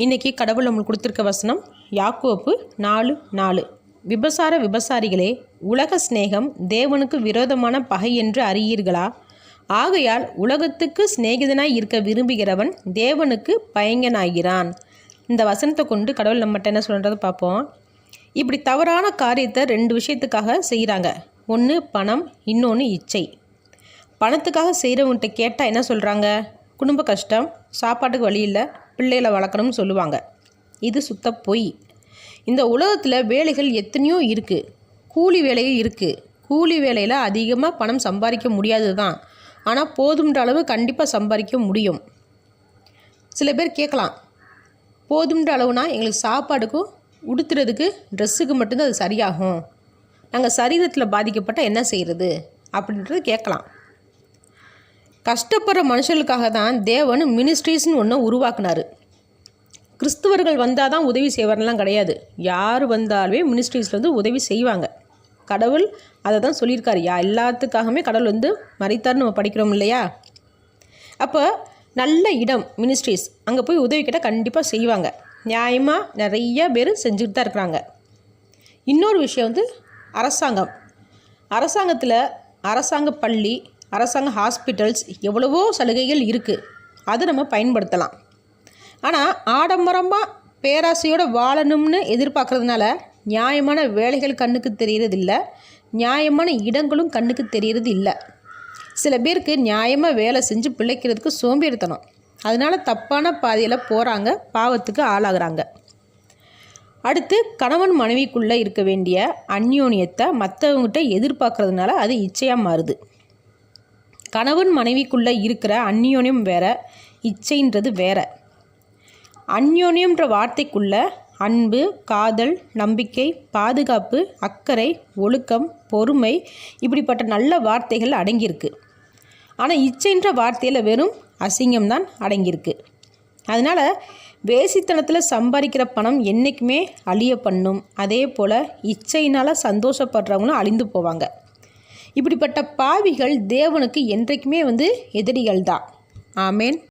இன்றைக்கி கடவுள் நம்மளுக்கு கொடுத்துருக்க வசனம் யாக்கோப்பு 4:4. விபசாரிகளே, உலக சிநேகம் தேவனுக்கு விரோதமான பகை என்று அறியீர்களா? ஆகையால் உலகத்துக்கு சிநேகிதனாய் இருக்க விரும்புகிறவன் தேவனுக்கு பயங்கனாகிறான். இந்த வசனத்தை கொண்டு கடவுள் நம்மகிட்ட என்ன சொல்கிறத பார்ப்போம். இப்படி தவறான காரியத்தை 2 விஷயத்துக்காக செய்கிறாங்க. ஒன்று பணம், இன்னொன்று இச்சை. பணத்துக்காக செய்கிறவங்ககிட்ட கேட்டால் என்ன சொல்கிறாங்க? குடும்ப கஷ்டம், சாப்பாட்டுக்கு வழி இல்லை, பிள்ளைகளை வளர்க்கணும்னு சொல்லுவாங்க. இது சுத்த பொய். இந்த உலகத்தில் வேலைகள் எத்தனையோ இருக்குது. கூலி வேலையும் இருக்குது. கூலி வேலையில் அதிகமாக பணம் சம்பாதிக்க முடியாது தான், ஆனால் போதும்ன்ற அளவு கண்டிப்பாக சம்பாதிக்க முடியும். சில பேர் கேட்கலாம், போதும்ன்ற அளவுனா எங்களுக்கு சாப்பாடுக்கும் உடுத்துறதுக்கு ட்ரெஸ்ஸுக்கு மட்டும்தான் அது சரியாகும், நாங்கள் சரீரத்தில் பாதிக்கப்பட்டால் என்ன செய்கிறது அப்படின்றது கேட்கலாம். கஷ்டப்படுற மனுஷர்களுக்காக தான் தேவன் மினிஸ்ட்ரீஸ்னு ஒன்று உருவாக்குனார். கிறிஸ்துவர்கள் வந்தால் தான் உதவி செய்வார்லாம் கிடையாது. யார் வந்தாலுமே மினிஸ்ட்ரீஸில் உதவி செய்வாங்க. கடவுள் அதை தான் சொல்லியிருக்காரு. எல்லாத்துக்காகவே கடவுள் மறைத்தார்னு நம்ம படிக்கிறோம் இல்லையா? அப்போ நல்ல இடம் மினிஸ்ட்ரீஸ், அங்கே போய் உதவி கேட்டால் கண்டிப்பாக செய்வாங்க. நியாயமாக நிறைய பேர் செஞ்சுட்டு தான் இருக்கிறாங்க. இன்னொரு விஷயம் அரசாங்கத்தில் அரசாங்க பள்ளி, அரசாங்க ஹாஸ்பிட்டல்ஸ் எவ்வளவோ சலுகைகள் இருக்குது. அதை நம்ம பயன்படுத்தலாம். ஆனால் ஆடம்பரமாக பேராசையோடு வாழணும்னு எதிர்பார்க்குறதுனால நியாயமான வேலைகள் கண்ணுக்கு தெரியறதில்லை, நியாயமான இடங்களும் கண்ணுக்கு தெரியறது இல்லை. சில பேருக்கு நியாயமாக வேலை செஞ்சு பிழைக்கிறதுக்கு சோம்பேறித்தனம். அதனால் தப்பான பாதையில் போகிறாங்க, பாவத்துக்கு ஆளாகிறாங்க. அடுத்து கணவன் மனைவிக்குள்ளே இருக்க வேண்டிய அந்யோன்யத்தை மற்றவங்ககிட்ட எதிர்பார்க்குறதுனால அது இச்சையாக மாறுது. கணவன் மனைவிக்குள்ளே இருக்கிற அந்யோன்யம் வேற, இச்சைன்றது வேற. அந்யோன்யம்ன்ற வார்த்தைக்குள்ள அன்பு, காதல், நம்பிக்கை, பாதுகாப்பு, அக்கறை, ஒழுக்கம், பொறுமை இப்படிப்பட்ட நல்ல வார்த்தைகள் அடங்கியிருக்கு. ஆனால் இச்சைன்ற வார்த்தையில் வெறும் அசிங்கம்தான் அடங்கியிருக்கு. அதனால் வேசித்தனத்தில் சம்பாதிக்கிற பணம் என்றைக்குமே அழிய பண்ணும். அதே போல் இச்சையினால் சந்தோஷப்படுறவங்களும் அழிந்து போவாங்க. இப்படிப்பட்ட பாவிகள் தேவனுக்கு என்றைக்குமே எதிரிகள் தான். ஆமேன்.